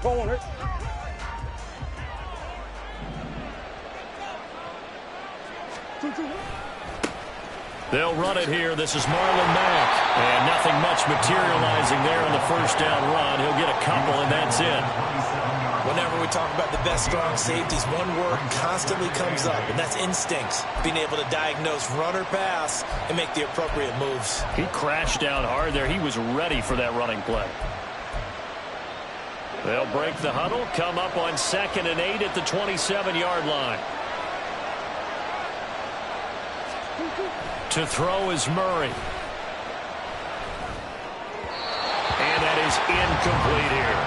corner. They'll run it here. This is Marlon Mack. And nothing much materializing there on the first down run. He'll get a couple, and that's it. Whenever we talk about the best strong safeties, one word constantly comes up, and that's instinct. Being able to diagnose run or pass and make the appropriate moves. He crashed down hard there. He was ready for that running play. They'll break the huddle, come up on 2nd and 8 at the 27-yard line. To throw is Murray. And that is incomplete here.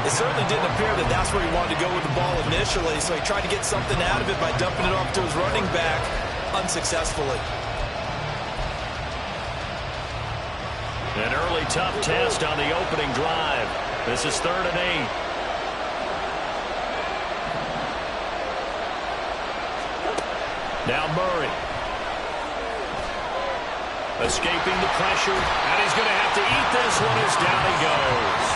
It certainly didn't appear that that's where he wanted to go with the ball initially, so he tried to get something out of it by dumping it off to his running back unsuccessfully. An early tough test on the opening drive. This is 3rd and 8. Now Murray. Escaping the pressure, and he's going to have to eat this one as down he goes.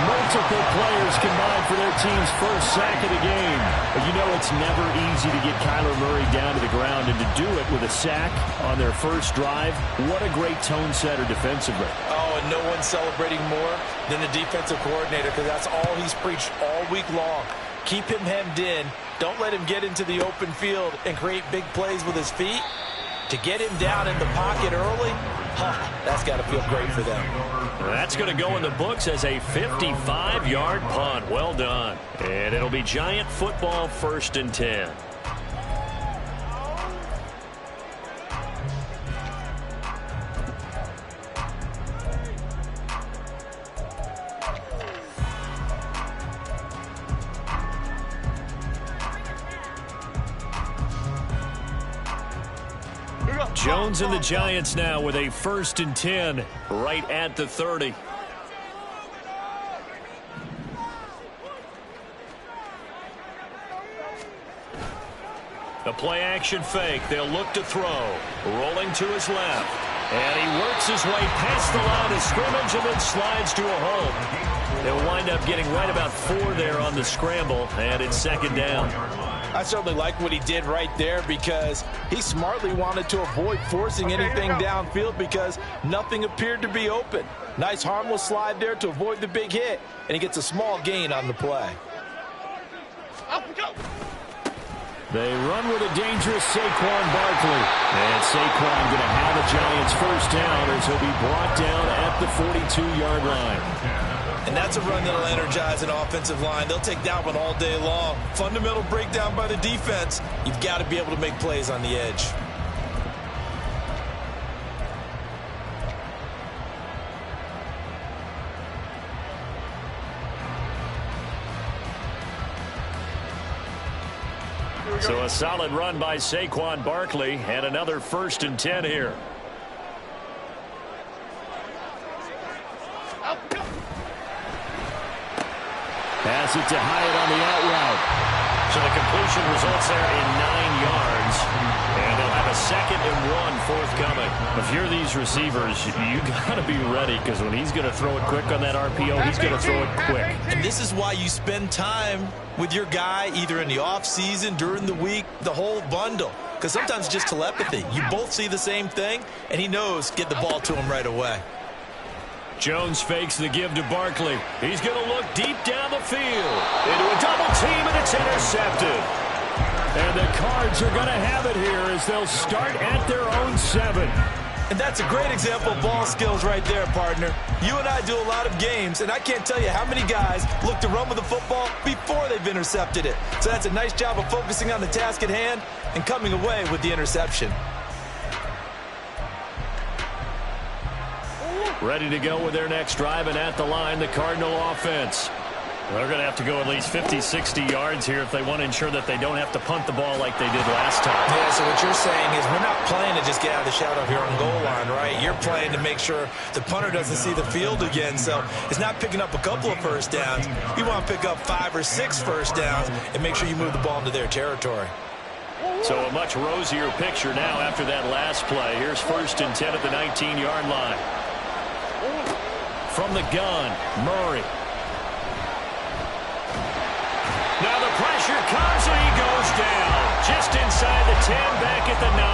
Multiple players combined for their team's first sack of the game. But you know it's never easy to get Kyler Murray down to the ground, and to do it with a sack on their first drive, what a great tone setter defensively. Oh, and no one's celebrating more than the defensive coordinator, because that's all he's preached all week long. Keep him hemmed in. Don't let him get into the open field and create big plays with his feet. To get him down in the pocket early, that's got to feel great for them. That's going to go in the books as a 55-yard punt. Well done. And it'll be Giant football 1st and 10. Jones and the Giants now with a 1st and 10 right at the 30. The play action fake. They'll look to throw. Rolling to his left. And he works his way past the line of scrimmage and then slides to a hole. They'll wind up getting right about 4 there on the scramble, and it's 2nd down. I certainly like what he did right there, because he smartly wanted to avoid forcing anything downfield because nothing appeared to be open. Nice harmless slide there to avoid the big hit, and he gets a small gain on the play. They run with a dangerous Saquon Barkley. And Saquon going to have a Giants first down as he'll be brought down at the 42-yard line. And that's a run that'll energize an offensive line. They'll take that one all day long. Fundamental breakdown by the defense. You've got to be able to make plays on the edge. So a solid run by Saquon Barkley, and another 1st and 10 here. Pass it to Hyatt on the out route. So the completion results there in 9 yards. And they'll have a 2nd and 1 forthcoming. If you're these receivers, you got to be ready, because when he's going to throw it quick on that RPO, he's going to throw it quick. And this is why you spend time with your guy either in the offseason, during the week, the whole bundle. Because sometimes it's just telepathy. You both see the same thing, and he knows get the ball to him right away. Jones fakes the give to Barkley. He's going to look deep down the field into a double team, and it's intercepted. And the Cards are going to have it here as they'll start at their own 7. And that's a great example of ball skills right there, partner. You and I do a lot of games, and I can't tell you how many guys look to run with the football before they've intercepted it. So that's a nice job of focusing on the task at hand and coming away with the interception. Ready to go with their next drive, and at the line, the Cardinal offense. They're going to have to go at least 50, 60 yards here if they want to ensure that they don't have to punt the ball like they did last time. Yeah, so what you're saying is we're not playing to just get out of the shadow here on goal line, right? You're playing to make sure the punter doesn't see the field again. So it's not picking up a couple of first downs. You want to pick up 5 or 6 first downs and make sure you move the ball into their territory. So a much rosier picture now after that last play. Here's 1st and 10 at the 19-yard line. From the gun, Murray. comes, and he goes down. Just inside the 10, back at the 9.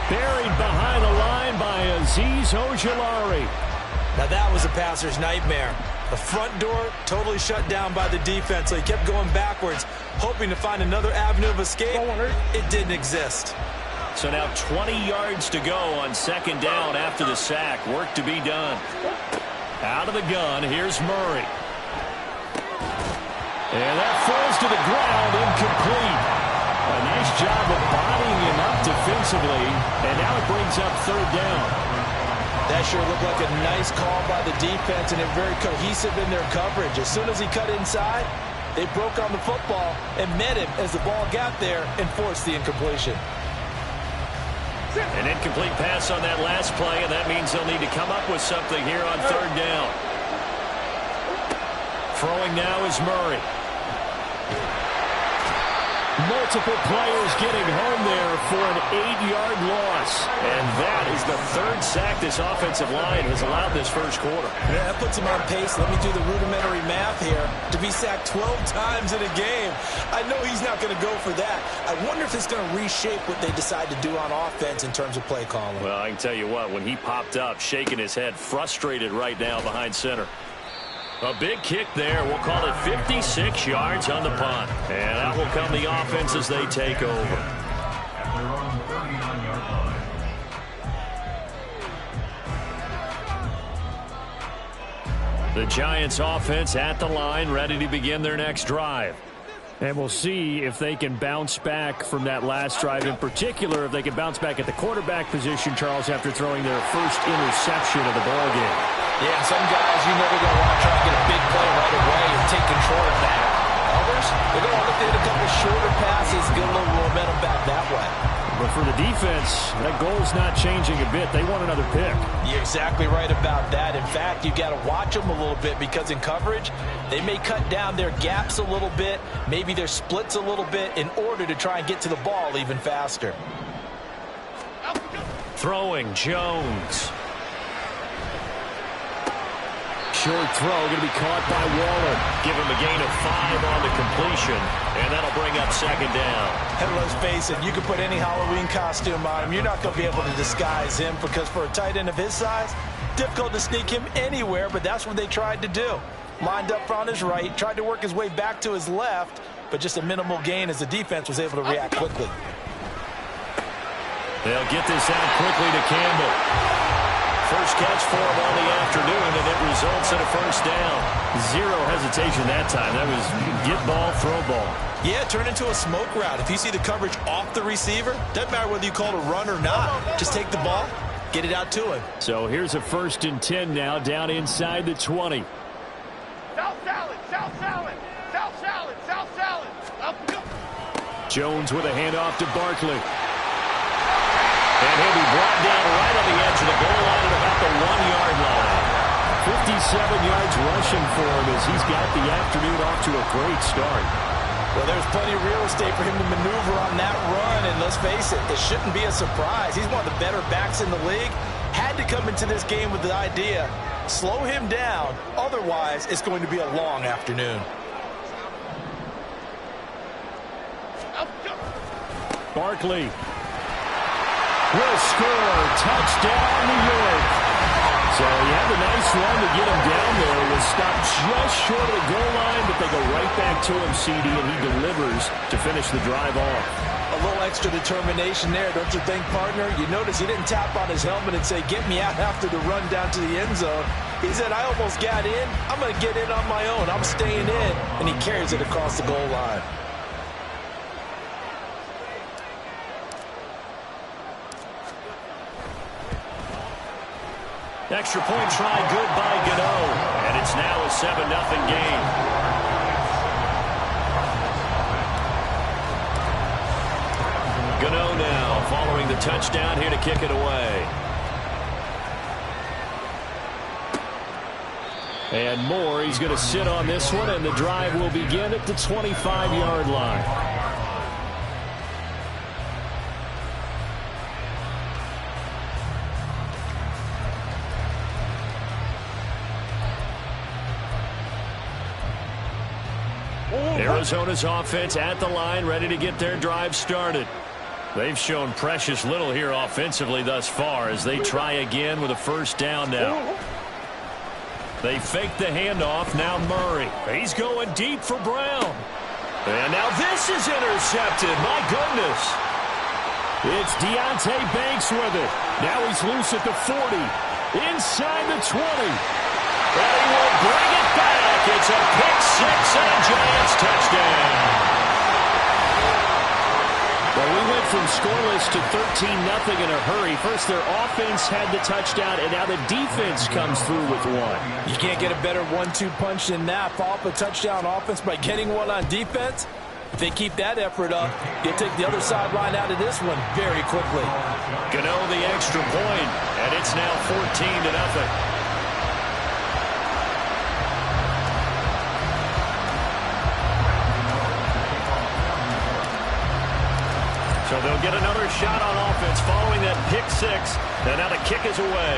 Buried behind the line by Azeez Ojulari. Now that was a passer's nightmare. The front door totally shut down by the defense, so he kept going backwards, hoping to find another avenue of escape. It didn't exist. So now 20 yards to go on second down after the sack. Work to be done. Out of the gun, here's Murray. And that falls to the ground, incomplete. A nice job of bodying him up defensively, and now it brings up third down. That sure looked like a nice call by the defense, and they're very cohesive in their coverage. As soon as he cut inside, they broke on the football and met him as the ball got there and forced the incompletion. An incomplete pass on that last play, and that means they'll need to come up with something here on third down. Throwing now is Murray. Multiple players getting home there for an 8-yard loss. And that is the third sack this offensive line has allowed this first quarter. Yeah, that puts him on pace. Let me do the rudimentary math here. To be sacked 12 times in a game, I know he's not going to go for that. I wonder if it's going to reshape what they decide to do on offense in terms of play calling. Well, I can tell you what, when he popped up, shaking his head, frustrated right now behind center. A big kick there. We'll call it 56 yards on the punt. And out will come the offense as they take over. The Giants offense at the line, ready to begin their next drive. And we'll see if they can bounce back from that last drive. In particular, if they can bounce back at the quarterback position, Charles, after throwing their first interception of the ballgame. Yeah, some guys, you know, they're going to want to try to get a big play right away and take control of that. Others, they're going to want to hit a couple shorter passes, get a little momentum back that way. But for the defense, that goal's not changing a bit. They want another pick. You're exactly right about that. In fact, you've got to watch them a little bit because in coverage, they may cut down their gaps a little bit, maybe their splits a little bit in order to try and get to the ball even faster. Throwing, Jones. Short throw, going to be caught by Waller. Give him a gain of 5 on the completion, and that'll bring up second down. And let's face it, you can put any Halloween costume on him. You're not going to be able to disguise him because for a tight end of his size, difficult to sneak him anywhere, but that's what they tried to do. Lined up on his right, tried to work his way back to his left, but just a minimal gain as the defense was able to react quickly. They'll get this out quickly to Campbell. First catch for him on the afternoon, and it results in a first down. Zero hesitation that time. That was get ball, throw ball. Yeah, turn into a smoke route. If you see the coverage off the receiver, doesn't matter whether you call it a run or not. Just take the ball, get it out to him. So here's a 1st and 10 now, down inside the 20. South salad, south salad, south salad, south salad. Up we go. Jones with a handoff to Barkley. And he'll be brought down right on the edge of the goal line at about the 1-yard line. 57 yards rushing for him as he's got the afternoon off to a great start. Well, there's plenty of real estate for him to maneuver on that run, and let's face it, it shouldn't be a surprise. He's one of the better backs in the league. Had to come into this game with the idea, slow him down, otherwise it's going to be a long afternoon. Barkley will score. Touchdown, New York. So he had the nice run to get him down there. Was stopped just short of the goal line, but they go right back to him, CD, and he delivers to finish the drive off. A little extra determination there, don't you think, partner? You notice he didn't tap on his helmet and say, get me out after the run down to the end zone. He said, I almost got in. I'm going to get in on my own. I'm staying in. And he carries it across the goal line. Extra point try good by Gano, and it's now a 7-0 game. Gano now following the touchdown here to kick it away. And Moore, he's going to sit on this one, and the drive will begin at the 25-yard line. Arizona's offense at the line, ready to get their drive started. They've shown precious little here offensively thus far as they try again with a first down now. They fake the handoff. Now Murray. He's going deep for Brown. And now this is intercepted. My goodness. It's Deonte Banks with it. Now he's loose at the 40. Inside the 20. And he will bring it back. It's a pick six and a Giants touchdown. Well, we went from scoreless to 13-0 in a hurry. First, their offense had the touchdown, and now the defense comes through with one. You can't get a better 1-2 punch than that. Follow up a touchdown offense by getting one on defense. If they keep that effort up, you'll take the other sideline out of this one very quickly. Gano the extra point, and it's now 14-0. So they'll get another shot on offense following that pick six. And now the kick is away.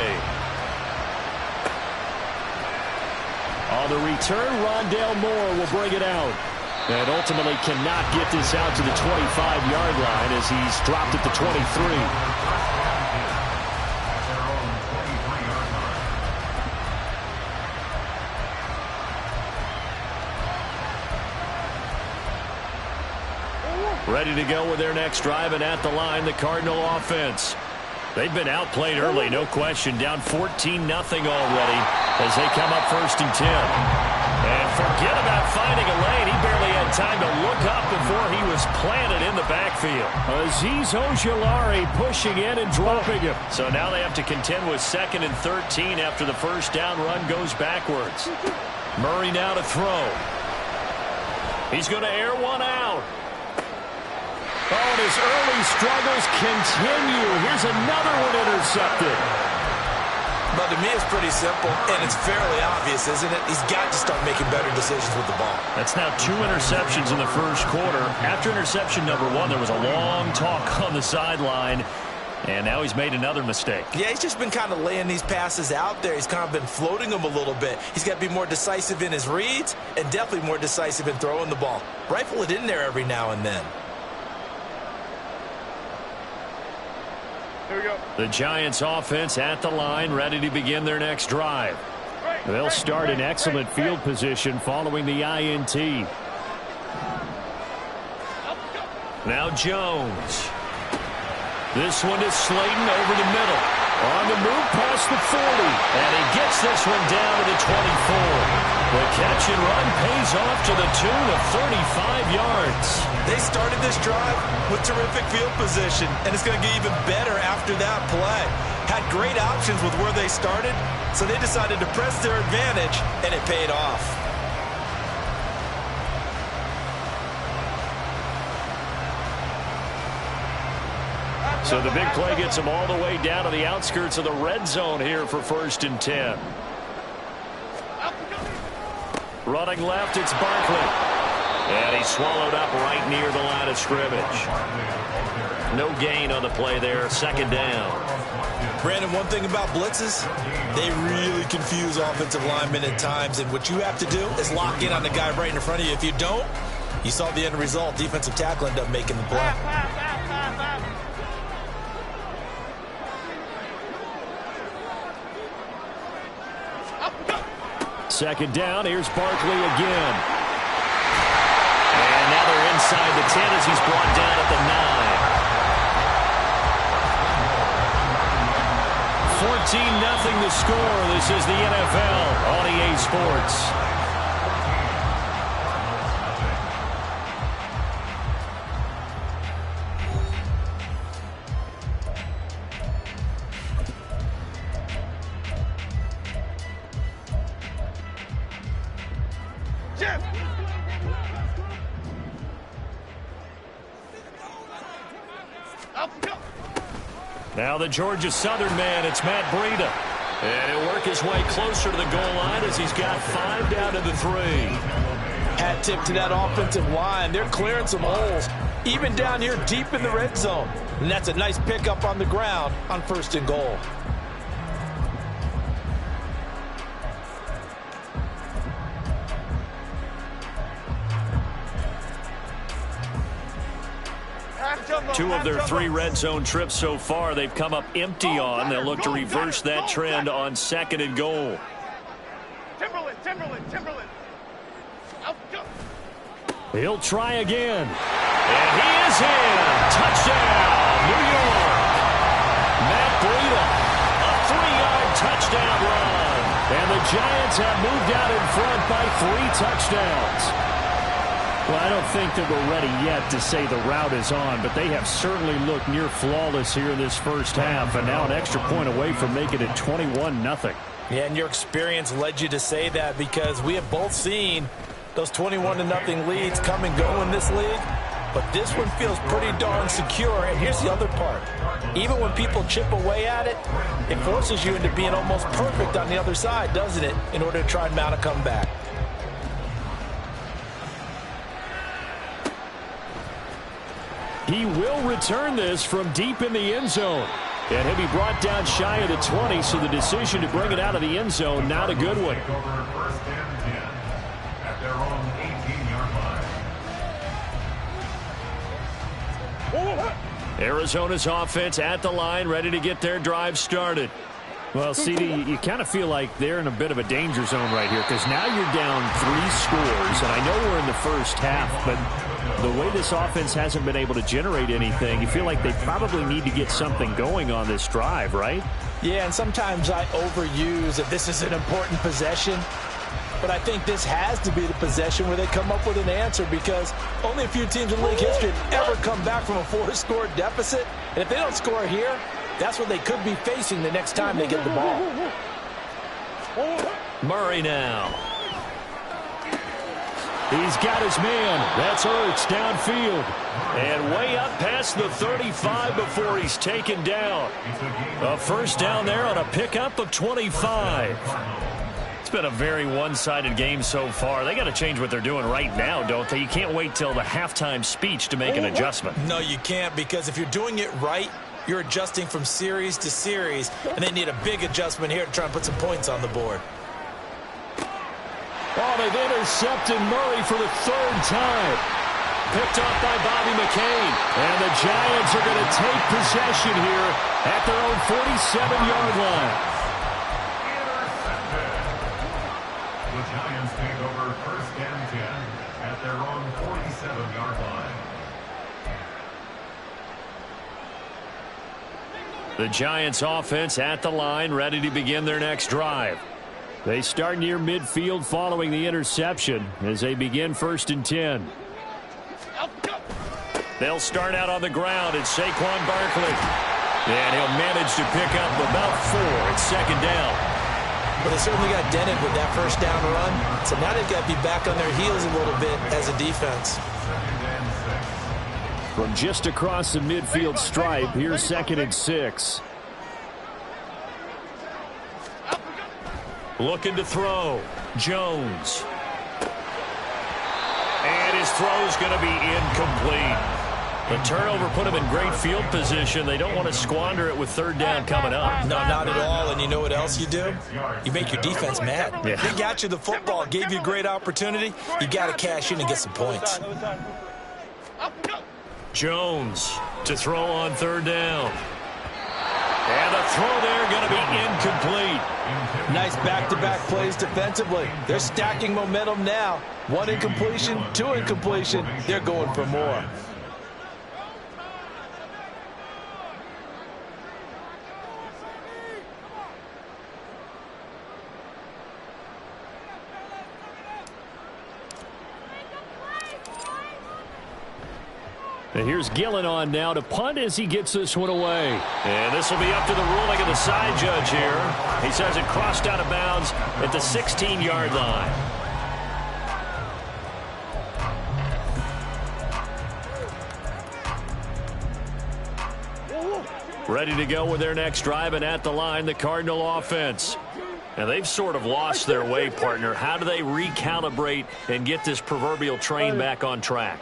On the return, Rondale Moore will bring it out. And ultimately cannot get this out to the 25-yard line as he's dropped at the 23. Ready to go with their next drive, and at the line, the Cardinal offense. They've been outplayed early, no question. Down 14-0 already as they come up 1st and 10. And forget about finding a lane. He barely had time to look up before he was planted in the backfield. Azeez Ojulari pushing in and dropping him. So now they have to contend with 2nd and 13 after the first down run goes backwards. Murray now to throw. He's going to air one out. Oh, and his early struggles continue. Here's another one intercepted. But to me, it's pretty simple, and it's fairly obvious, isn't it? He's got to start making better decisions with the ball. That's now 2 interceptions in the first quarter. After interception number 1, there was a long talk on the sideline, and now he's made another mistake. Yeah, he's just been kind of laying these passes out there. He's kind of been floating them a little bit. He's got to be more decisive in his reads and definitely more decisive in throwing the ball. Rifle it in there every now and then. Here we go. The Giants offense at the line, ready to begin their next drive. They'll start in excellent field position following the INT. Now Jones. This one is Slayton over the middle. On the move past the 40. And he gets this one down to the 24. The catch and run pays off to the tune of 35 yards. They started this drive with terrific field position, and it's going to get even better after that play. Had great options with where they started, so they decided to press their advantage, and it paid off. So the big play gets them all the way down to the outskirts of the red zone here for 1st and 10. Running left, it's Barkley. And he's swallowed up right near the line of scrimmage. No gain on the play there, 2nd down. Brandon, one thing about blitzes, they really confuse offensive linemen at times, and what you have to do is lock in on the guy right in front of you. If you don't, you saw the end result. Defensive tackle ended up making the play. Second down, here's Barkley again. And now they're inside the 10 as he's brought down at the 9. 14-0 the score. This is the NFL on EA Sports. Now the Georgia Southern man, it's Matt Breida. And he'll work his way closer to the goal line as he's got 5 down to the 3. Hat tip to that offensive line. They're clearing some holes, even down here deep in the red zone. And that's a nice pickup on the ground on 1st and goal. 2 of their 3 red zone trips so far, they've come up empty on. They'll look to reverse that trend on 2nd and goal. Timberland. He'll try again. And he is in. Touchdown, New York. Matt Breida, a 3-yard touchdown run. And the Giants have moved out in front by 3 touchdowns. Well, I don't think that we're ready yet to say the route is on, but they have certainly looked near flawless here in this first half, and now an extra point away from making it 21-0. Yeah, and your experience led you to say that, because we have both seen those 21-0 leads come and go in this league. But this one feels pretty darn secure. And here's the other part. Even when people chip away at it, it forces you into being almost perfect on the other side, doesn't it, in order to try and mount a comeback. He will return this from deep in the end zone. And he'll be brought down shy of the 20, so the decision to bring it out of the end zone, not a good one. Arizona's offense at the line, ready to get their drive started. Well, CD, you kind of feel like they're in a bit of a danger zone right here, because now you're down 3 scores, and I know we're in the first half, but the way this offense hasn't been able to generate anything, you feel like they probably need to get something going on this drive, right? Yeah, and sometimes I overuse that this is an important possession. But I think this has to be the possession where they come up with an answer, because only a few teams in league history have ever come back from a 4-score deficit. And if they don't score here, that's what they could be facing the next time they get the ball. Murray now. He's got his man. That's Ertz downfield. And way up past the 35 before he's taken down. A first down there on a pickup of 25. It's been a very one-sided game so far. They got to change what they're doing right now, don't they? You can't wait till the halftime speech to make an adjustment. No, you can't, because if you're doing it right, you're adjusting from series to series, and they need a big adjustment here to try and put some points on the board. Oh, they've intercepted Murray for the 3rd time. Picked off by Bobby McCain. And the Giants are going to take possession here at their own 47-yard line. The Giants take over 1st and 10 at their own 47-yard line. The Giants offense at the line, ready to begin their next drive. They start near midfield following the interception as they begin 1st and 10. They'll start out on the ground. It's Saquon Barkley. And he'll manage to pick up about 4 at 2nd down. But they certainly got dented with that first down run. So now they've got to be back on their heels a little bit as a defense. From just across the midfield stripe, here's 2nd and 6. Looking to throw. Jones. And his throw's going to be incomplete. The turnover put him in great field position. They don't want to squander it with 3rd down coming up. No, not at all. And you know what else you do? You make your defense mad. Yeah. They got you the football, gave you a great opportunity. You got to cash in and get some points. Jones to throw on 3rd down. And the throw there going to be incomplete. Nice back-to-back plays defensively. They're stacking momentum now. 1 incompletion, 2 incompletion. They're going for more. And here's Gillen on now to punt as he gets this one away. And this will be up to the ruling of the side judge here. He says it crossed out of bounds at the 16-yard line. Ready to go with their next drive, and at the line, the Cardinal offense. Now, they've sort of lost their way, partner. How do they recalibrate and get this proverbial train back on track?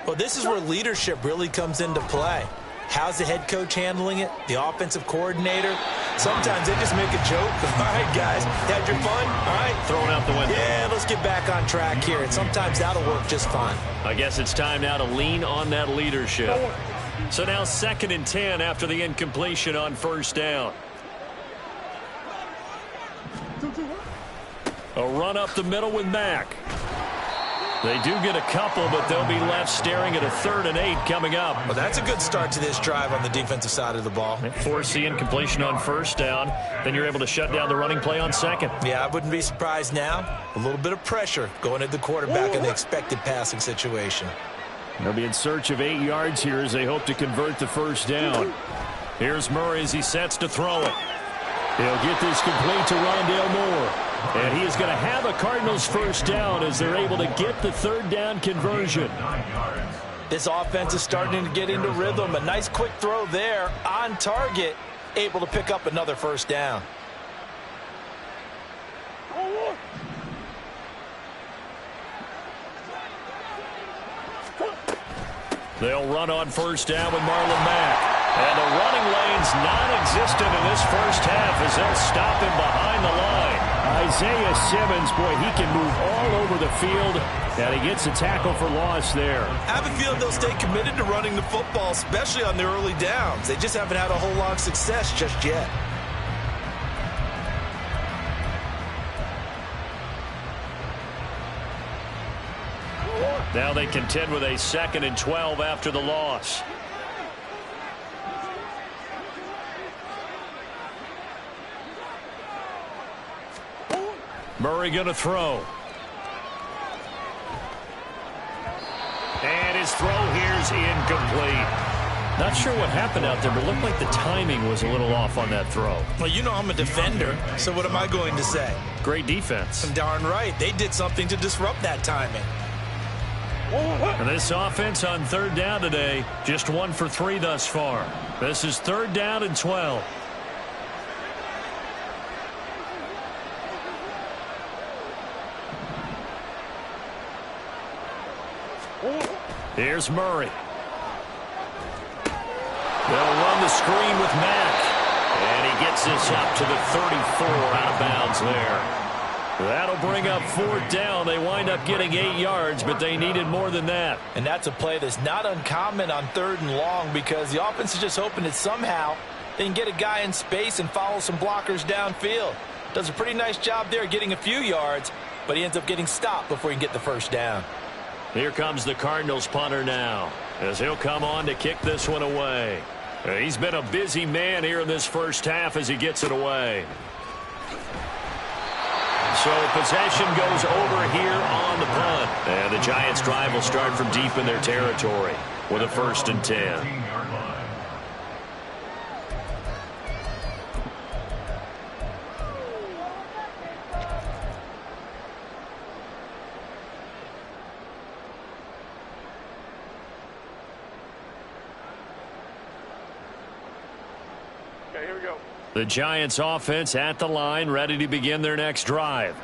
Well, this is where leadership really comes into play. How's the head coach handling it? The offensive coordinator? Sometimes they just make a joke. All right, guys, had your fun? All right. Throw it out the window. Yeah, let's get back on track here. And sometimes that'll work just fine. I guess it's time now to lean on that leadership. So now 2nd and 10 after the incompletion on first down. A run up the middle with Mack. They do get a couple, but they'll be left staring at a 3rd and 8 coming up. Well, that's a good start to this drive on the defensive side of the ball. Force the incompletion on first down. Then you're able to shut down the running play on 2nd. Yeah, I wouldn't be surprised now. A little bit of pressure going at the quarterback in the expected passing situation. They'll be in search of 8 yards here as they hope to convert the first down. Here's Murray as he sets to throw it. He'll get this complete to Rondale Moore. And he is going to have a Cardinals first down as they're able to get the 3rd down conversion. This offense is starting to get into rhythm. A nice quick throw there on target, able to pick up another first down. They'll run on first down with Marlon Mack. And the running lane's non-existent in this first half as they'll stop him behind the line. Isaiah Simmons, boy, he can move all over the field, and he gets a tackle for loss there. I have a feeling they'll stay committed to running the football, especially on their early downs. They just haven't had a whole lot of success just yet. Now they contend with a 2nd and 12 after the loss. Murray going to throw. And his throw here's incomplete. Not sure what happened out there, but it looked like the timing was a little off on that throw. Well, you know I'm a defender, so what am I going to say? Great defense. Darn right. They did something to disrupt that timing. And this offense on 3rd down today, just 1 for 3 thus far. This is 3rd down and 12. Here's Murray. They'll run the screen with Mack. And he gets this up to the 34, out of bounds there. That'll bring up 4th down. They wind up getting 8 yards, but they needed more than that. And that's a play that's not uncommon on 3rd and long because the offense is just hoping that somehow they can get a guy in space and follow some blockers downfield. Does a pretty nice job there getting a few yards, but he ends up getting stopped before he can get the first down. Here comes the Cardinals punter now as he'll come on to kick this one away. He's been a busy man here in this first half as he gets it away. So possession goes over here on the punt. And the Giants drive will start from deep in their territory with a 1st and 10. Okay, here we go. The Giants offense at the line, ready to begin their next drive.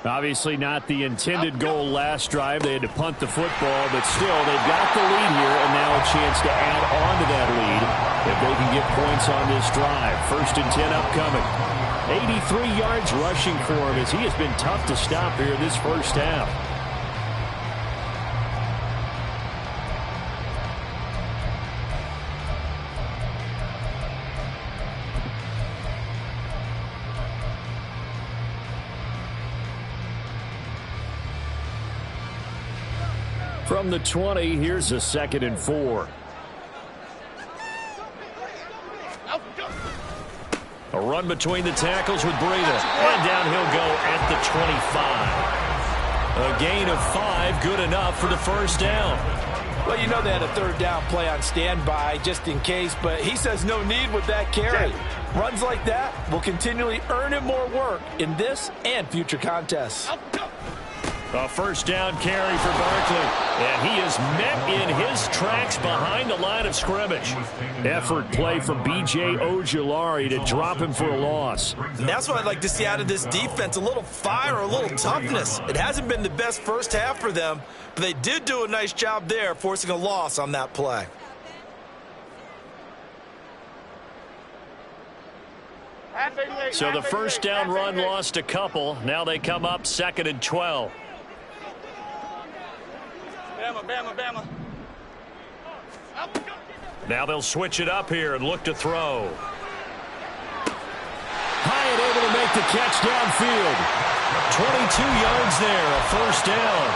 Obviously not the intended goal last drive. They had to punt the football, but still they've got the lead here and now a chance to add on to that lead if they can get points on this drive. 1st and 10 upcoming. 83 yards rushing for him as he has been tough to stop here in this first half. From the 20, here's a 2nd and 4. A run between the tackles with Breida. And down he'll go at the 25. A gain of 5, good enough for the first down. Well, you know they had a 3rd down play on standby just in case, but he says no need with that carry. Runs like that will continually earn him more work in this and future contests. A first down carry for Barkley. And he is met in his tracks behind the line of scrimmage. Effort play from B.J. Ojulari to drop him for a loss. And that's what I'd like to see out of this defense, a little fire, a little toughness. It hasn't been the best first half for them, but they did do a nice job there, forcing a loss on that play. So the first down run lost a couple. Now they come up 2nd and 12. Bama, Bama, Bama. Now they'll switch it up here and look to throw. Hyatt able to make the catch downfield. 22 yards there, a first down.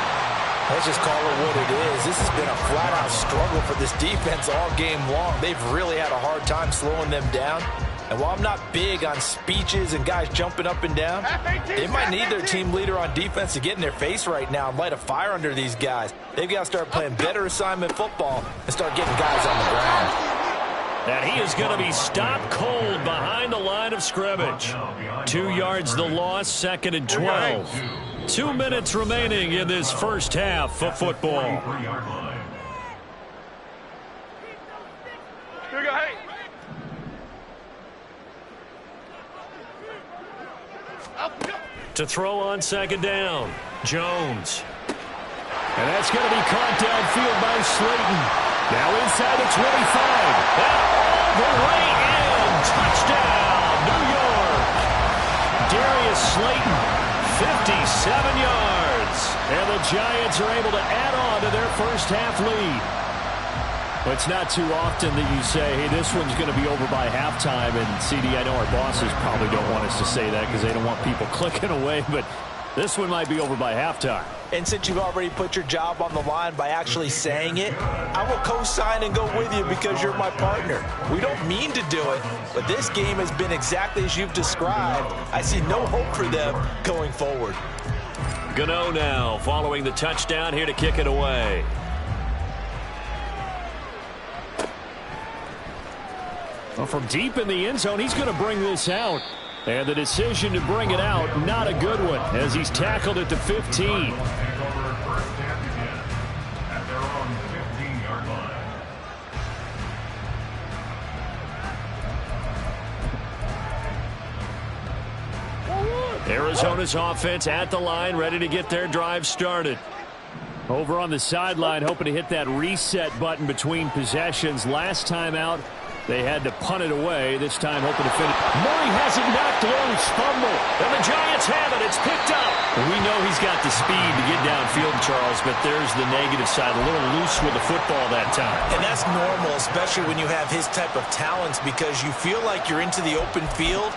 Let's just call it what it is. This has been a flat-out struggle for this defense all game long. They've really had a hard time slowing them down. And while I'm not big on speeches and guys jumping up and down, they might need their team leader on defense to get in their face right now and light a fire under these guys. They've got to start playing better assignment football and start getting guys on the ground. And he is going to be stopped cold behind the line of scrimmage. 2 yards the loss, 2nd and 12. 2 minutes remaining in this first half of football. To throw on 2nd down, Jones. And that's going to be caught downfield by Slayton. Now inside the 25. And all the way in. Touchdown, New York. Darius Slayton, 57 yards. And the Giants are able to add on to their first half lead. But it's not too often that you say, hey, this one's going to be over by halftime. And, CD, I know our bosses probably don't want us to say that because they don't want people clicking away. But this one might be over by halftime. And since you've already put your job on the line by actually saying it, I will co-sign and go with you because you're my partner. We don't mean to do it, but this game has been exactly as you've described. I see no hope for them going forward. Gano now following the touchdown here to kick it away. Well, from deep in the end zone, he's going to bring this out. And the decision to bring it out, not a good one, as he's tackled at the 15. Arizona's offense at the line, ready to get their drive started. Over on the sideline, hoping to hit that reset button between possessions. Last time out, they had to punt it away. This time hoping to finish. Murray has it knocked loose. Fumble. And the Giants have it. It's picked up. We know he's got the speed to get downfield, Charles, but there's the negative side. A little loose with the football that time. And that's normal, especially when you have his type of talents, because you feel like you're into the open field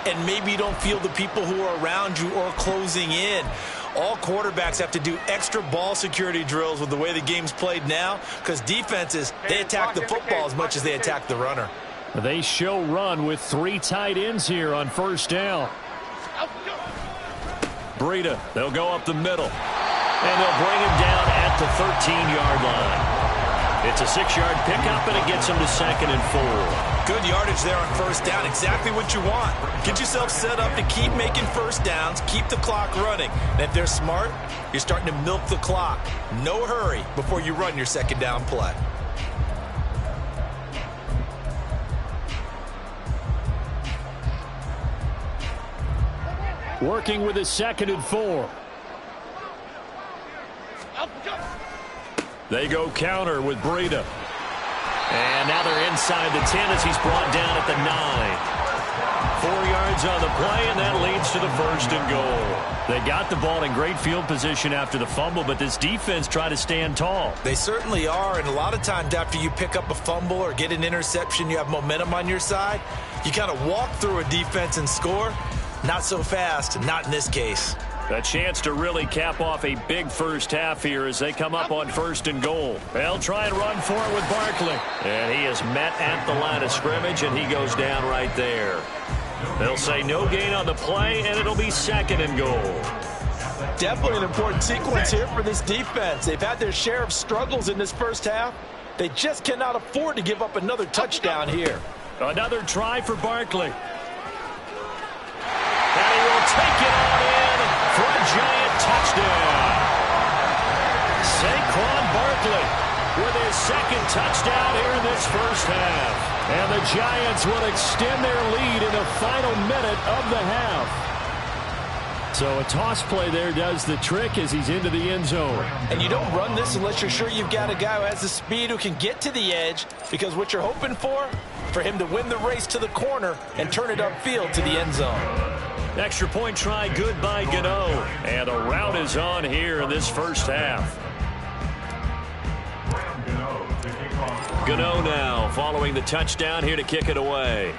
and maybe you don't feel the people who are around you or closing in. All quarterbacks have to do extra ball security drills with the way the game's played now, because defenses, they attack the football as much as they attack the runner. They show run with 3 tight ends here on first down. Breida, they'll go up the middle. And they'll bring him down at the 13-yard line. It's a 6-yard pickup, and it gets him to 2nd and 4. Good yardage there on first down. Exactly what you want. Get yourself set up to keep making first downs, keep the clock running. And if they're smart, you're starting to milk the clock. No hurry before you run your 2nd down play. Working with his 2nd and 4. They go counter with Breida. And now they're inside the 10 as he's brought down at the 9. 4 yards on the play, and that leads to the 1st and goal. They got the ball in great field position after the fumble, but this defense tried to stand tall. They certainly are, and a lot of times after you pick up a fumble or get an interception, you have momentum on your side. You kind of walk through a defense and score. Not so fast, not in this case. A chance to really cap off a big first half here as they come up on 1st and goal. They'll try and run for it with Barkley. And he is met at the line of scrimmage, and he goes down right there. They'll say no gain on the play, and it'll be 2nd and goal. Definitely an important sequence here for this defense. They've had their share of struggles in this first half. They just cannot afford to give up another touchdown here. Another try for Barkley. And he will take it on in for a Giant touchdown. Saquon Barkley with his 2nd touchdown here in this first half. And the Giants will extend their lead in the final minute of the half. So a toss play there does the trick as he's into the end zone. And you don't run this unless you're sure you've got a guy who has the speed who can get to the edge, because what you're hoping for him to win the race to the corner and turn it upfield to the end zone. Extra point try good by Gano. And a rout is on here in this first half. Gano now following the touchdown here to kick it away.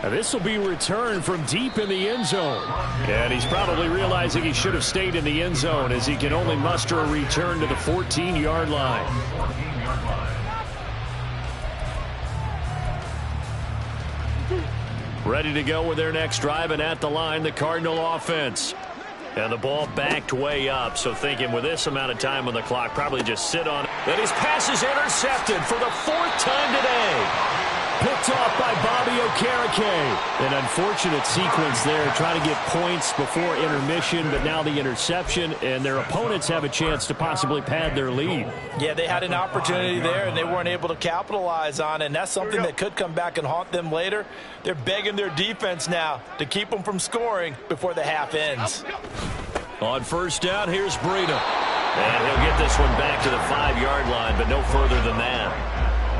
This will be returned from deep in the end zone. And he's probably realizing he should have stayed in the end zone as he can only muster a return to the 14-yard line. Ready to go with their next drive, and at the line, the Cardinal offense. And the ball backed way up, so thinking with this amount of time on the clock, probably just sit on it. And his pass is intercepted for the 4th time today. Picked off by Bobby Okereke. An unfortunate sequence there, trying to get points before intermission, but now the interception, and their opponents have a chance to possibly pad their lead. Yeah, they had an opportunity there, and they weren't able to capitalize on it, and that's something that could come back and haunt them later. They're begging their defense now to keep them from scoring before the half ends. On first down, here's Breida. And he'll get this one back to the 5-yard line, but no further than that.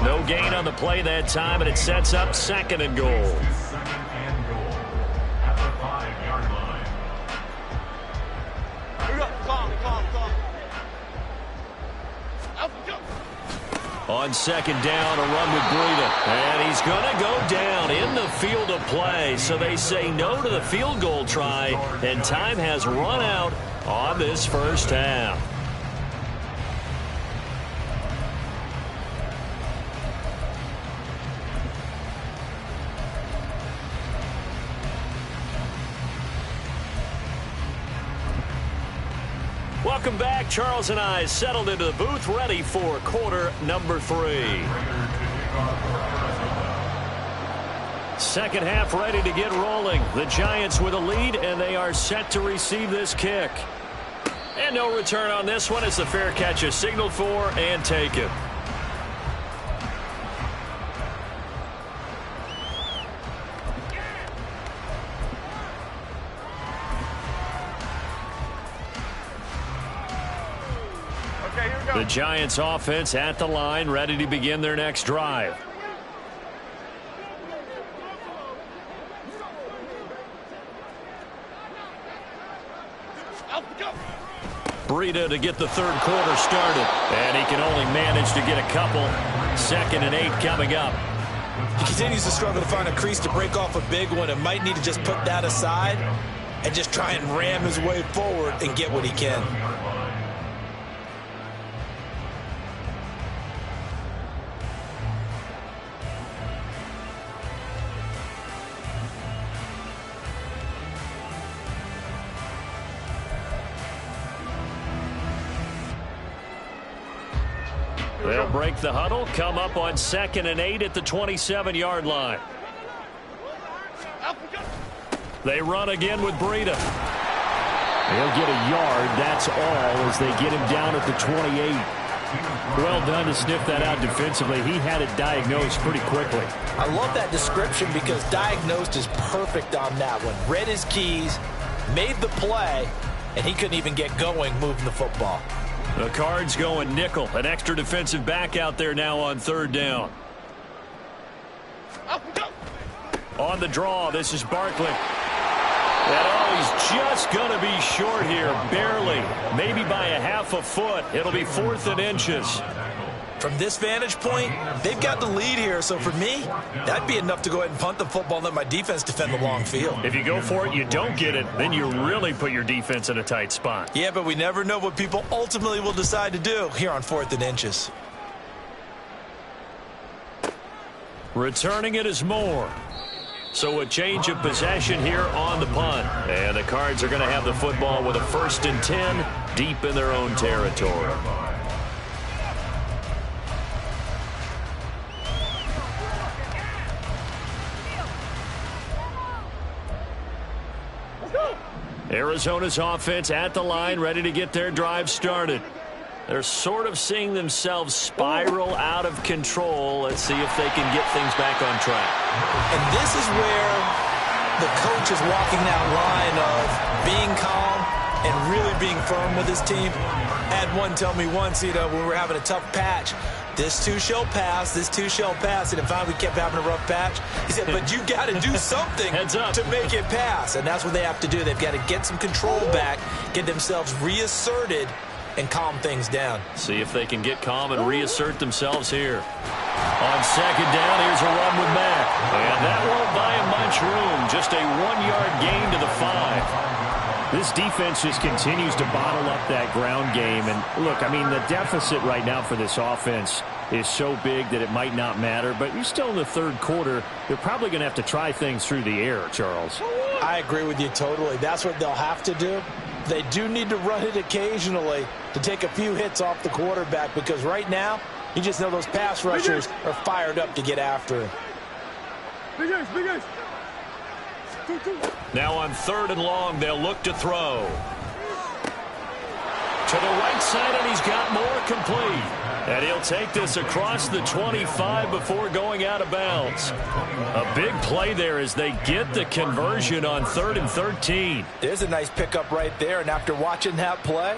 No gain on the play that time, and it sets up 2nd and goal. On 2nd down, a run with Breida. And he's going to go down in the field of play. So they say no to the field goal try, and time has run out on this first half. Welcome back. Charles and I settled into the booth, ready for quarter number 3. Second half ready to get rolling. The Giants with a lead, and they are set to receive this kick. And no return on this one as the fair catch is signaled for and taken. The Giants offense at the line, ready to begin their next drive. Breida to get the 3rd quarter started. And he can only manage to get a couple. 2nd and 8 coming up. He continues to struggle to find a crease to break off a big one and might need to just put that aside and just try and ram his way forward and get what he can. They'll break the huddle, come up on 2nd and 8 at the 27-yard line. They run again with Breida. They'll get a yard, that's all, as they get him down at the 28. Well done to sniff that out defensively. He had it diagnosed pretty quickly. I love that description because diagnosed is perfect on that one. Read his keys, made the play, and he couldn't even get going moving the football. The Cards going nickel. An extra defensive back out there now on 3rd down. On the draw, this is Barkley. And he's just going to be short here, barely. Maybe by a half a foot. It'll be 4th and inches. From this vantage point, they've got the lead here. So for me, that'd be enough to go ahead and punt the football and let my defense defend the long field. If you go for it, you don't get it, then you really put your defense in a tight spot. Yeah, but we never know what people ultimately will decide to do here on 4th and inches. Returning it is Moore. So a change of possession here on the punt. And the Cards are going to have the football with a 1st and 10 deep in their own territory. Arizona's offense at the line, ready to get their drive started. They're sort of seeing themselves spiral out of control. Let's see if they can get things back on track. And this is where the coach is walking that line of being calm and really being firm with his team. I had one tell me once, when we were having a tough patch, this too shall pass, this too shall pass. And if we kept having a rough patch, he said, but you got to do something to make it pass. And that's what they have to do. They've got to get some control back, get themselves reasserted, and calm things down. See if they can get calm and reassert themselves here. On second down, here's a run with Mack. And that won't buy him much room. Just a 1-yard gain to the 5. This defense just continues to bottle up that ground game. And look, I mean, the deficit right now for this offense is so big that it might not matter. But you're still in the third quarter. They're probably going to have to try things through the air, Charles. I agree with you totally. That's what they'll have to do. They do need to run it occasionally to take a few hits off the quarterback, because right now, you just know those pass rushers are fired up to get after him. Now on 3rd and long, they'll look to throw. To the right side, and he's got more complete. And he'll take this across the 25 before going out of bounds. A big play there as they get the conversion on 3rd and 13. There's a nice pickup right there, and after watching that play,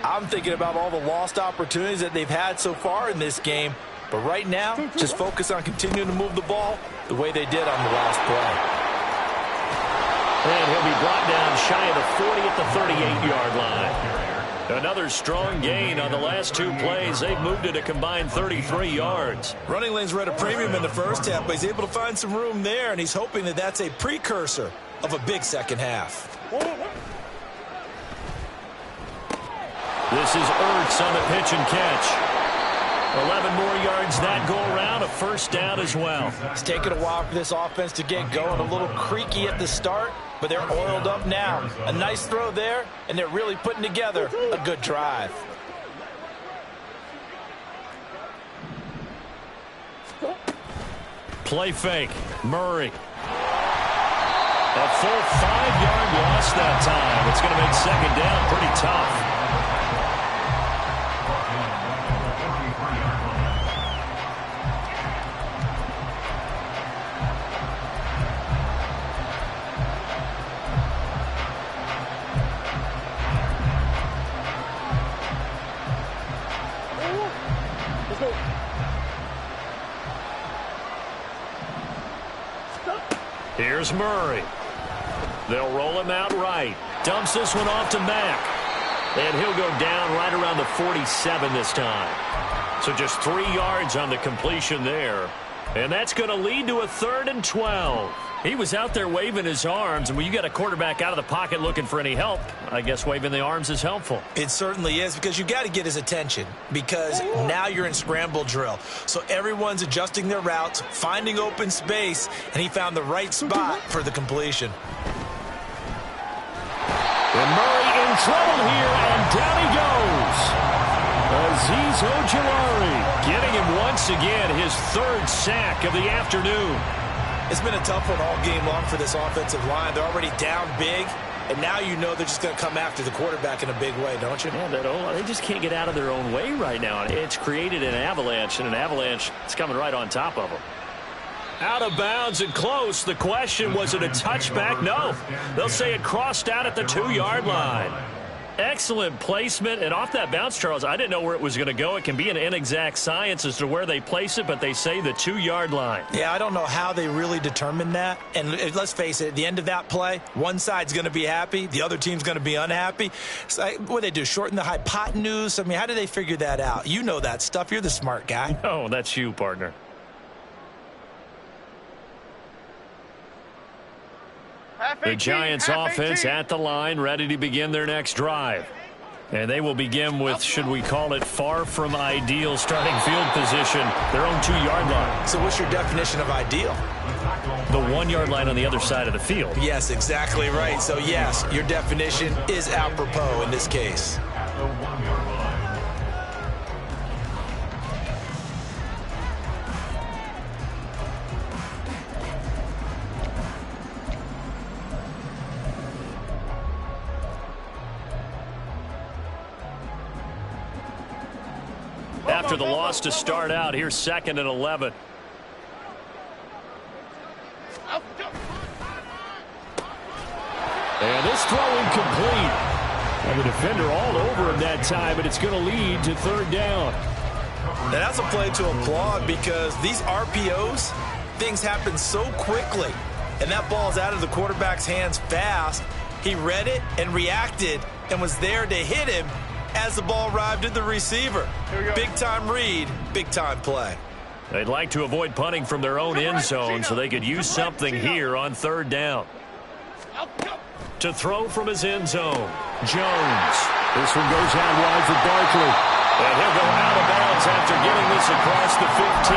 I'm thinking about all the lost opportunities that they've had so far in this game. But right now, just focus on continuing to move the ball the way they did on the last play. And he'll be brought down shy of the 40 at the 38-yard line. Another strong gain on the last 2 plays. They've moved it a combined 33 yards. Running lanes were at a premium in the first half, but he's able to find some room there, and he's hoping that that's a precursor of a big second half. This is Ertz on the pitch and catch. 11 more yards that go around, a first down as well. It's taken a while for this offense to get going. A little creaky at the start, but they're oiled up now. A nice throw there, and they're really putting together a good drive. Play fake. Murray. A full 5-yard loss that time. It's going to make second down pretty tough. Here's Murray. They'll roll him out right. Dumps this one off to Mack. And he'll go down right around the 47 this time. So just 3 yards on the completion there. And that's going to lead to a 3rd and 12. He was out there waving his arms, and when you got a quarterback out of the pocket looking for any help, I guess waving the arms is helpful. It certainly is, because you got to get his attention, because now you're in scramble drill. So everyone's adjusting their routes, finding open space, and he found the right spot for the completion. And Murray in trouble here, and down he goes. Azeez Ojulari getting him once again, his 3rd sack of the afternoon. It's been a tough one all game long for this offensive line. They're already down big, and now you know they're just going to come after the quarterback in a big way, don't you? Yeah, they just can't get out of their own way right now. It's created an avalanche, and an avalanche is coming right on top of them. Out of bounds and close. The question, was it a touchback? No. They'll say it crossed out at the 2-yard line. Excellent placement, and off that bounce, Charles, I didn't know where it was going to go. It can be an inexact science as to where they place it, but they say the 2-yard line. Yeah, I don't know how they really determined that. And let's face it, at the end of that play, one side's going to be happy, the other team's going to be unhappy. So, what do they do, shorten the hypotenuse? I mean, how do they figure that out? You know that stuff. You're the smart guy. Oh, that's you, partner. The Giants offense at the line, ready to begin their next drive. And they will begin with, should we call it, far from ideal starting field position, their own 2-yard line. So what's your definition of ideal? The 1-yard line on the other side of the field. Yes, exactly right. So yes, your definition is apropos in this case. After the loss to start out, here's 2nd and 11. And this throw incomplete. And the defender all over him that time, but it's going to lead to 3rd down. Now that's a play to applaud, because these RPOs, things happen so quickly. And that ball's out of the quarterback's hands fast. He read it and reacted and was there to hit him. as the ball arrived at the receiver. Big-time read, big-time play. They'd like to avoid punting from their own end zone so they could use something here on third down. To throw from his end zone, Jones. This one goes out wide for Barkley. And he'll go out of bounds after getting this across the 15.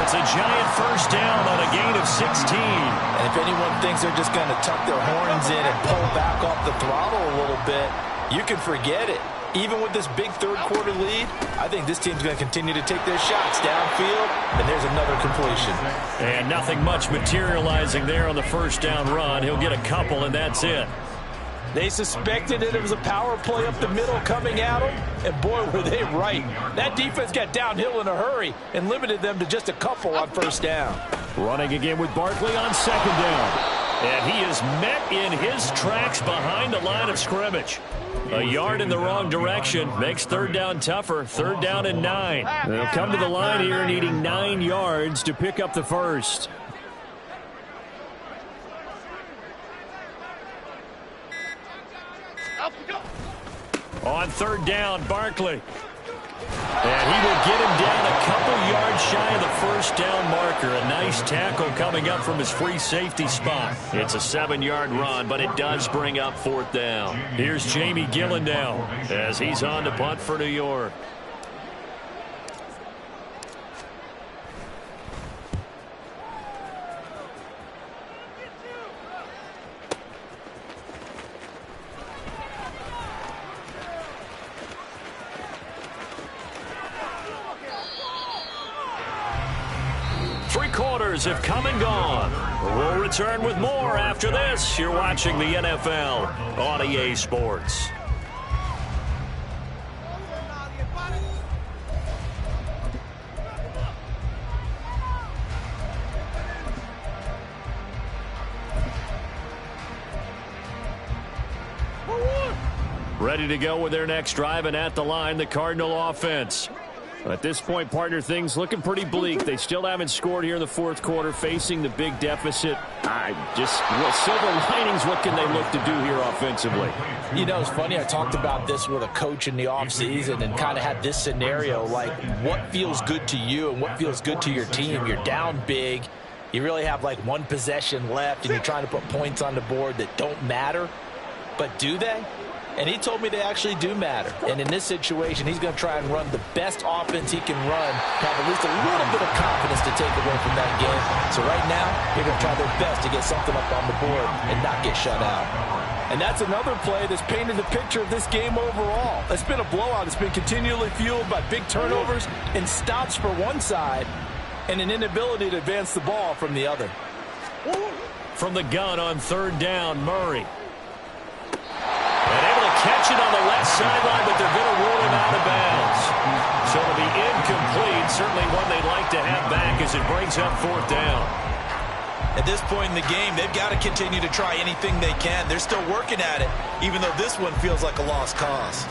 It's a giant first down on a gain of 16. And if anyone thinks they're just going to tuck their horns in and pull back off the throttle a little bit, you can forget it. Even with this big third-quarter lead, I think this team's going to continue to take their shots downfield, and there's another completion. And nothing much materializing there on the first down run. He'll get a couple, and that's it. They suspected it was a power play up the middle coming at them, and boy, were they right. That defense got downhill in a hurry and limited them to just a couple on first down. Running again with Barkley on second down. And he is met in his tracks behind the line of scrimmage. A yard in the wrong direction makes third down tougher. Third down and 9. They'll come to the line here needing 9 yards to pick up the first. On third down, Barkley. And he will get him down a couple yards shy of the first down marker. A nice tackle coming up from his free safety spot. It's a 7-yard run, but it does bring up fourth down. Here's Jamie Gillen now as he's on to punt for New York. Quarters have come and gone. We'll return with more after this. You're watching the NFL on EA Sports. Ready to go with their next drive, and at the line, the Cardinal offense. At this point, partner, things looking pretty bleak. They still haven't scored here in the fourth quarter, facing the big deficit. Silver linings, what can they look to do here offensively? You know, it's funny. I talked about this with a coach in the offseason and kind of had this scenario, like what feels good to you and what feels good to your team. You're down big. You really have like one possession left, and you're trying to put points on the board that don't matter. But do they? And he told me they actually do matter. And in this situation, he's going to try and run the best offense he can run to have at least a little bit of confidence to take away from that game. So right now, they're going to try their best to get something up on the board and not get shut out. And that's another play that's painted the picture of this game overall. It's been a blowout. It's been continually fueled by big turnovers and stops for one side and an inability to advance the ball from the other. From the gun on third down, Murray. And able to catch it on the left sideline, but they're going to rule him out of bounds. So it'll be incomplete. Certainly one they'd like to have back as it brings up fourth down. At this point in the game, they've got to continue to try anything they can. They're still working at it, even though this one feels like a lost cause.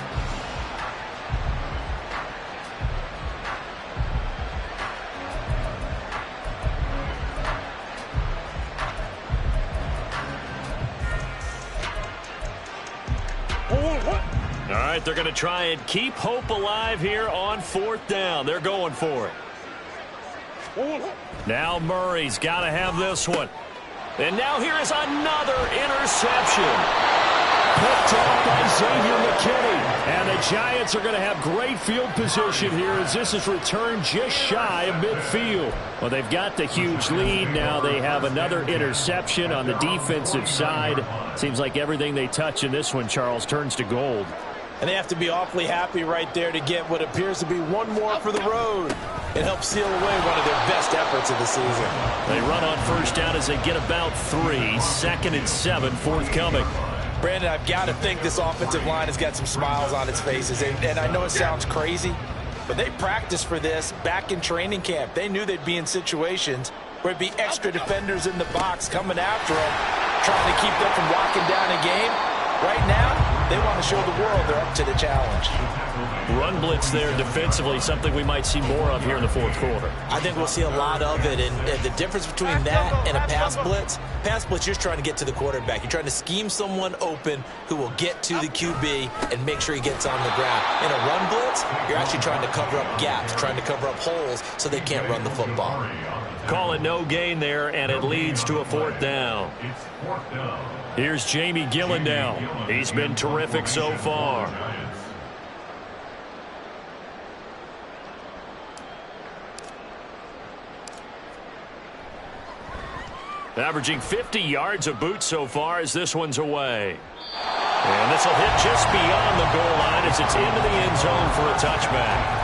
All right, they're going to try and keep hope alive here on fourth down. They're going for it. Now Murray's got to have this one. And now here is another interception. Picked off by Xavier McKinney. And the Giants are going to have great field position here as this is returned just shy of midfield. Well, they've got the huge lead. Now they have another interception on the defensive side. Seems like everything they touch in this one, Charles, turns to gold. And they have to be awfully happy right there to get what appears to be one more for the road. It helps seal away one of their best efforts of the season. They run on first down as they get about 3. Second and 7 forthcoming. Brandon, I've got to think this offensive line has got some smiles on its faces. And I know it sounds crazy, but they practiced for this back in training camp. They knew they'd be in situations where it'd be extra defenders in the box coming after them, trying to keep them from locking down a game. Right now, They want to show the world they're up to the challenge. Run blitz there defensively, something we might see more of here in the fourth quarter. I think we'll see a lot of it, and the difference between that and a pass blitz, you're just trying to get to the quarterback. You're trying to scheme someone open who will get to the QB and make sure he gets on the ground. In a run blitz, you're actually trying to cover up gaps, trying to cover up holes so they can't run the football. Call it no gain there, and it leads to a fourth down. Here's Jamie Gillen now. He's been terrific so far. Averaging 50 yards a boot so far as this one's away. And this will hit just beyond the goal line as it's into the end zone for a touchback.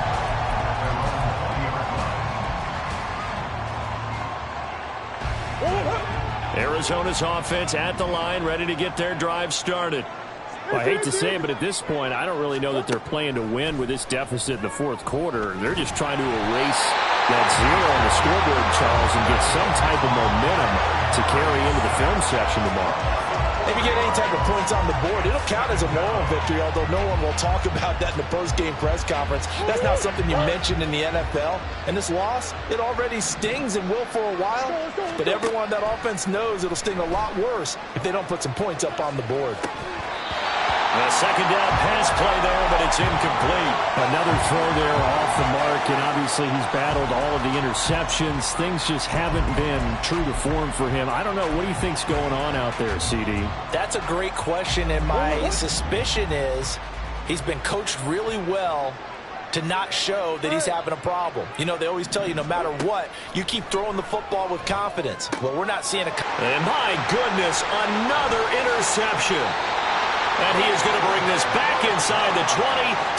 Arizona's offense at the line, ready to get their drive started. Well, I hate to say it, but at this point, I don't really know that they're playing to win with this deficit in the fourth quarter. They're just trying to erase that zero on the scoreboard, Charles, and get some type of momentum to carry into the film section tomorrow. If you get any type of points on the board, it'll count as a moral victory, although no one will talk about that in the post-game press conference. That's not something you mentioned in the NFL. And this loss, it already stings and will for a while, but everyone on that offense knows it'll sting a lot worse if they don't put some points up on the board. A second down pass play there, but it's incomplete. Another throw there off the mark, and obviously he's battled all of the interceptions. Things just haven't been true to form for him. I don't know. What do you think's going on out there, CD? That's a great question, and my suspicion is he's been coached really well to not show that he's having a problem. You know, they always tell you no matter what, you keep throwing the football with confidence. Well, we're not seeing a... And my goodness, another interception. And he is going to bring this back inside the 20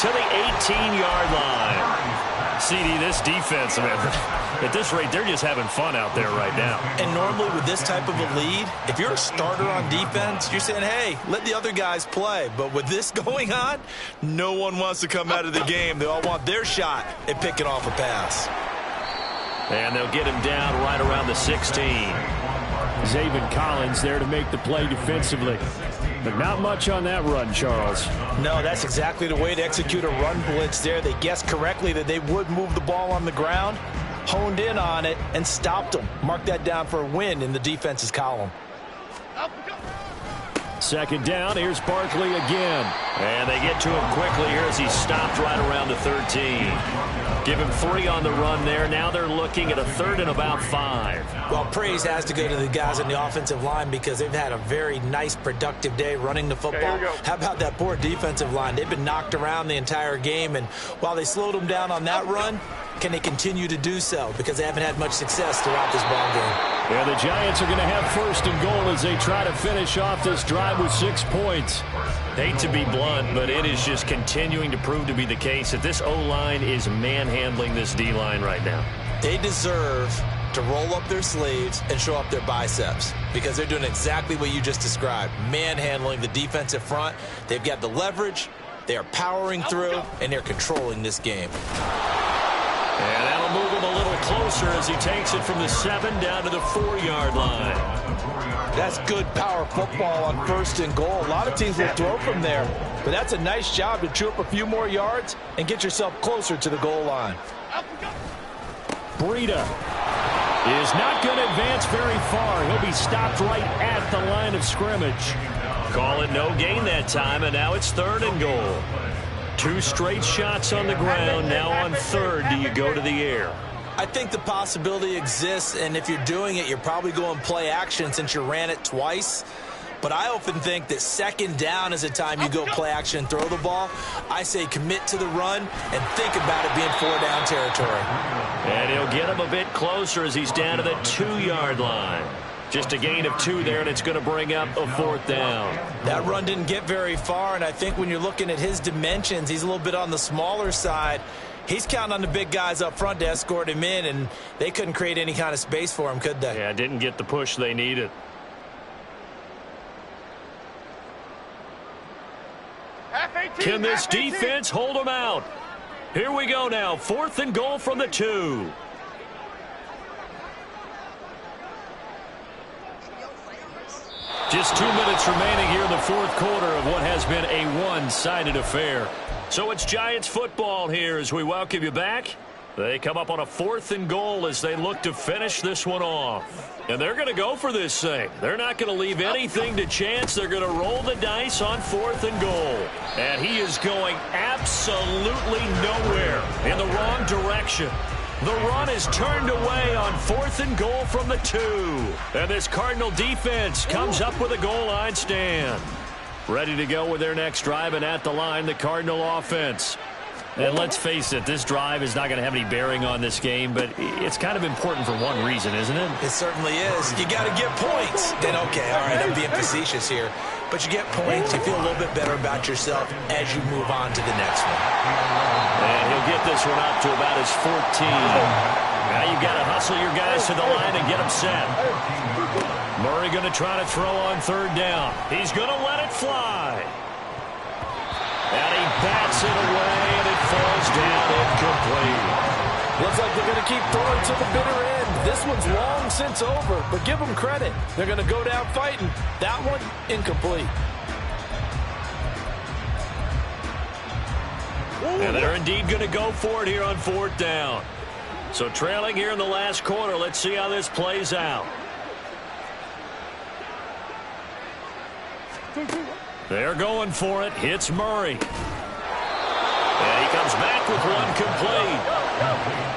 to the 18-yard line. CD, this defense, man, at this rate, they're just having fun out there right now. And normally with this type of a lead, if you're a starter on defense, you're saying, hey, let the other guys play. But with this going on, no one wants to come out of the game. They all want their shot at picking off a pass. And they'll get him down right around the 16. Zaven Collins there to make the play defensively. But not much on that run, Charles. No, that's exactly the way to execute a run blitz there. They guessed correctly that they would move the ball on the ground, honed in on it, and stopped them. Mark that down for a win in the defense's column. Second down, here's Barkley again. And they get to him quickly here as he's stopped right around the 13. Give him 3 on the run there. Now they're looking at a 3rd and about 5. Well, praise has to go to the guys on the offensive line because they've had a very nice, productive day running the football. How about that poor defensive line? They've been knocked around the entire game, and while they slowed them down on that run, can they continue to do so? Because they haven't had much success throughout this ball game. Yeah, the Giants are going to have 1st and goal as they try to finish off this drive with 6 points. Hate to be blunt, but it is just continuing to prove to be the case that this O-line is manhandling this D-line right now. They deserve to roll up their sleeves and show up their biceps because they're doing exactly what you just described, manhandling the defensive front. They've got the leverage, they are powering through, and they're controlling this game. And that'll move him a little closer as he takes it from the 7 down to the 4-yard line. That's good power football on 1st and goal. A lot of teams will throw from there, but that's a nice job to chew up a few more yards and get yourself closer to the goal line. Breida is not going to advance very far. He'll be stopped right at the line of scrimmage. Call it no gain that time, and now it's 3rd and goal. 2 straight shots on the ground. Now on 3rd, do you go to the air? I think the possibility exists, and if you're doing it, you're probably going play action since you ran it twice. But I often think that 2nd down is a time you go play action and throw the ball. I say commit to the run and think about it being 4-down territory. And he'll get him a bit closer as he's down to the 2-yard line. Just a gain of 2 there, and it's going to bring up a 4th down. That run didn't get very far, and I think when you're looking at his dimensions, he's a little bit on the smaller side. He's counting on the big guys up front to escort him in, and they couldn't create any kind of space for him, could they? Yeah, didn't get the push they needed. Can this defense hold them out? Here we go now. 4th and goal from the 2. Just 2 minutes remaining here in the fourth quarter of what has been a one-sided affair. So it's Giants football here as we welcome you back. They come up on a 4th and goal as they look to finish this one off. And they're going to go for this thing. They're not going to leave anything to chance. They're going to roll the dice on 4th and goal. And he is going absolutely nowhere in the wrong direction. The run is turned away on 4th and goal from the 2. And this Cardinal defense comes up with a goal line stand. Ready to go with their next drive, and at the line, the Cardinal offense. And let's face it, this drive is not going to have any bearing on this game, but it's kind of important for one reason, isn't it? It certainly is. You got to get points. Then, okay, all right, I'm being facetious here. But you get points, you feel a little bit better about yourself as you move on to the next one. And he'll get this one up to about his 14. Now you've got to hustle your guys to the line and get them set. Murray going to try to throw on 3rd down. He's going to let it fly. And he bats it away, and it falls down incomplete. Looks like they're going to keep throwing to the bitter end. This one's long since over, but give them credit. They're going to go down fighting. That one, incomplete. And they're indeed going to go for it here on 4th down. So trailing here in the last quarter, let's see how this plays out. They're going for it. Hits Murray. And he comes back with one complete.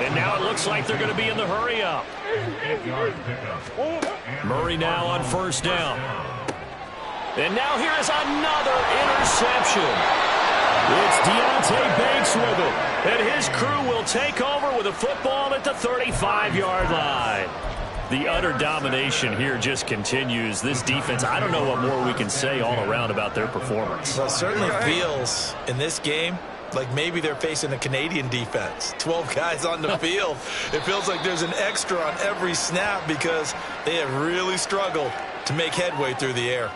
And now it looks like they're going to be in the hurry-up. Murray now on 1st down. And now here is another interception. It's Deontay Banks with it. And his crew will take over with a football at the 35-yard line. The utter domination here just continues. This defense, I don't know what more we can say all around about their performance. Well, it certainly feels in this game like maybe they're facing a Canadian defense. 12 guys on the field. It feels like there's an extra on every snap because they have really struggled to make headway through the air.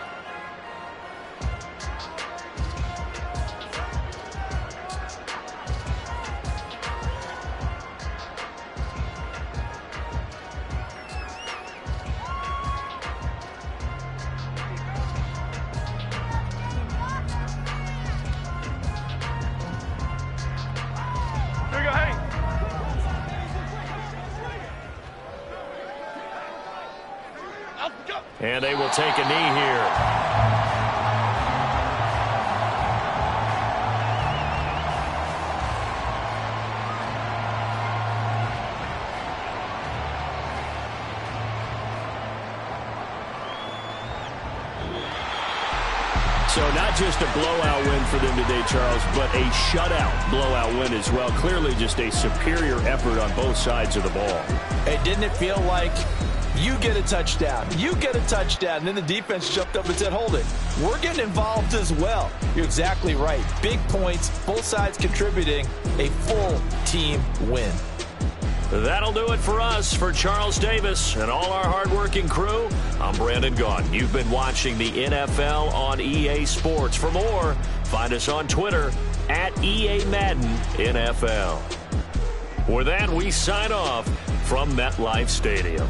And they will take a knee here. So not just a blowout win for them today, Charles, but a shutout blowout win as well. Clearly just a superior effort on both sides of the ball. Hey, didn't it feel like you get a touchdown, you get a touchdown, and then the defense jumped up and said, hold it, we're getting involved as well. You're exactly right. Big points, both sides contributing, a full team win. That'll do it for us. For Charles Davis and all our hardworking crew, I'm Brandon Gaudin. You've been watching the NFL on EA Sports. For more, find us on Twitter at EA Madden NFL. With that, we sign off from MetLife Stadium.